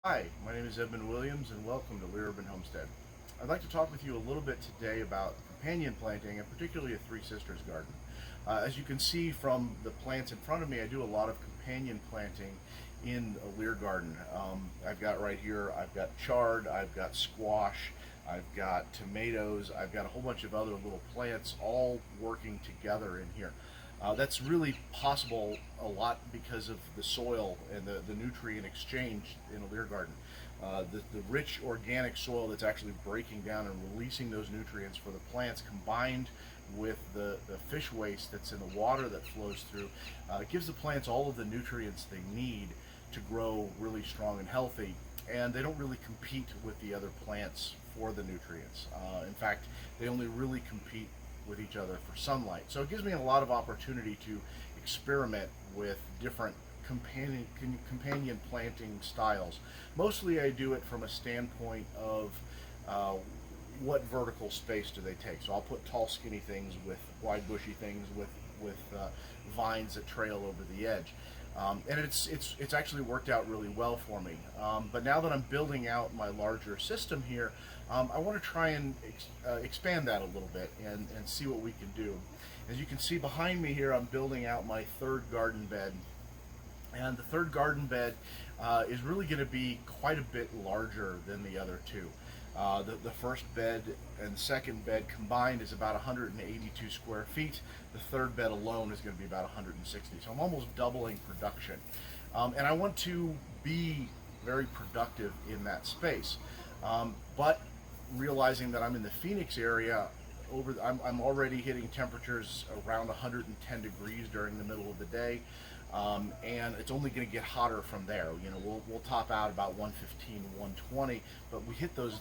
Hi, my name is Edmund Williams and welcome to Lehr Homestead. I'd like to talk with you a little bit today about companion planting and particularly a Three Sisters garden. As you can see from the plants in front of me, I do a lot of companion planting in a Lehr garden. I've got right here, I've got chard, I've got squash, I've got tomatoes, I've got a whole bunch of other little plants all working together in here. That's really possible a lot because of the soil and the nutrient exchange in a Lehr garden. The rich organic soil that's actually breaking down and releasing those nutrients for the plants combined with the fish waste that's in the water that flows through gives the plants all of the nutrients they need to grow really strong and healthy, and they don't really compete with the other plants for the nutrients. In fact, they only really compete with each other for sunlight. So it gives me a lot of opportunity to experiment with different companion planting styles. Mostly I do it from a standpoint of what vertical space do they take. So I'll put tall skinny things with wide bushy things with vines that trail over the edge. And it's actually worked out really well for me. But now that I'm building out my larger system here, I want to try and expand that a little bit and see what we can do. As you can see behind me here, I'm building out my third garden bed. And the third garden bed is really going to be quite a bit larger than the other two. The first bed and second bed combined is about 182 square feet. The third bed alone is going to be about 160. So I'm almost doubling production. And I want to be very productive in that space. But realizing that I'm in the Phoenix area, I'm already hitting temperatures around 110 degrees during the middle of the day. And it's only going to get hotter from there. You know, we'll top out about 115, 120, but we hit those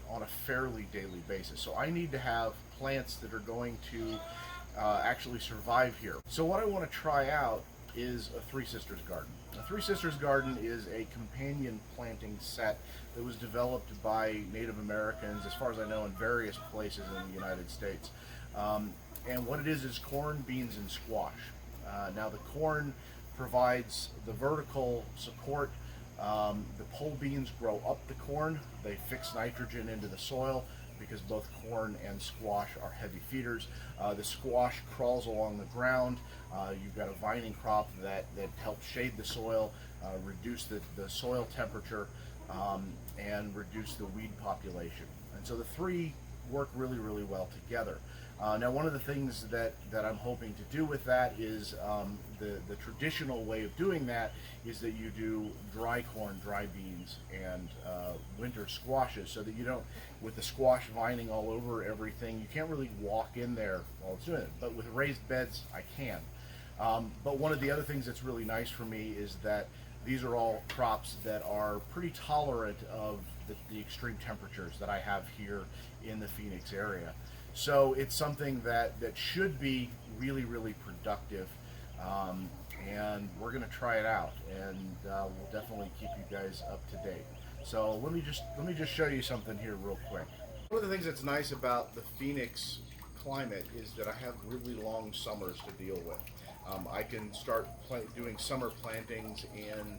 on a fairly daily basis. So I need to have plants that are going to actually survive here. So what I want to try out is a Three Sisters garden. A Three Sisters garden is a companion planting set that was developed by Native Americans, as far as I know, in various places in the United States. And what it is corn, beans, and squash. Now the corn provides the vertical support. The pole beans grow up the corn. They fix nitrogen into the soil because both corn and squash are heavy feeders. The squash crawls along the ground. You've got a vining crop that helps shade the soil, reduce the soil temperature, and reduce the weed population. And so the three work really, really well together. Now, one of the things that I'm hoping to do with that is the traditional way of doing that is that you do dry corn, dry beans, and winter squashes, so that you don't, with the squash vining all over everything, you can't really walk in there while it's doing it. But with raised beds, I can. But one of the other things that's really nice for me is that these are all crops that are pretty tolerant of the extreme temperatures that I have here in the Phoenix area. So it's something that should be really, really productive, and we're going to try it out, and we'll definitely keep you guys up to date. So let me just show you something here real quick. One of the things that's nice about the Phoenix climate is that I have really long summers to deal with. I can start doing summer plantings in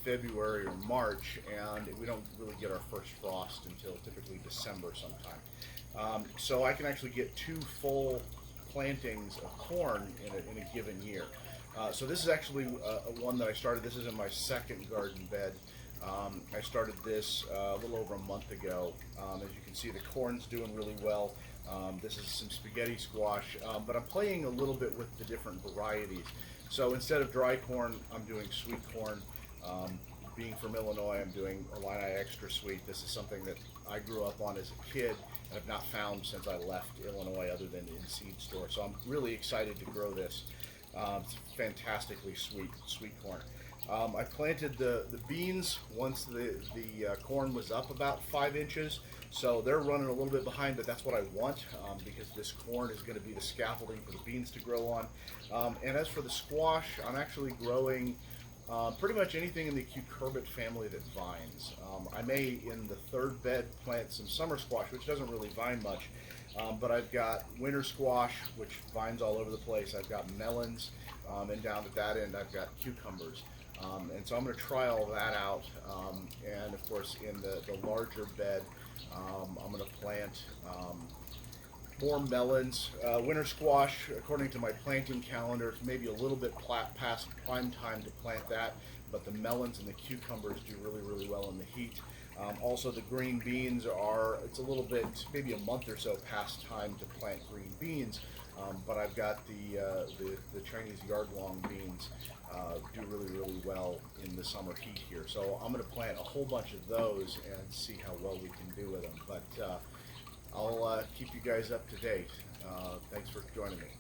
February or March, and we don't really get our first frost until typically December sometime. So I can actually get 2 full plantings of corn in a given year. So this is actually one that I started. This is in my second garden bed. I started this a little over a month ago. As you can see, the corn's doing really well. This is some spaghetti squash, but I'm playing a little bit with the different varieties. So instead of dry corn, I'm doing sweet corn. Being from Illinois, I'm doing Illini Extra Sweet. This is something that I grew up on as a kid and have not found since I left Illinois other than in seed store. So I'm really excited to grow this. It's fantastically sweet corn. I planted the beans once the corn was up about 5 inches, so they're running a little bit behind, but that's what I want because this corn is going to be the scaffolding for the beans to grow on. And as for the squash, I'm actually growing pretty much anything in the cucurbit family that vines. I may, in the third bed, plant some summer squash, which doesn't really vine much, but I've got winter squash, which vines all over the place. I've got melons, and down at that end, I've got cucumbers. And so I'm going to try all that out. And of course, in the larger bed, I'm going to plant more melons. Winter squash, according to my planting calendar, it's maybe a little bit past prime time to plant that, but the melons and the cucumbers do really, really well in the heat. Also, the green beans are, it's a little bit, maybe a month or so past time to plant green beans, but I've got the Chinese yard-long beans do really, really well in the summer heat here. So I'm going to plant a whole bunch of those and see how well we can do with them. But I'll keep you guys up to date. Thanks for joining me.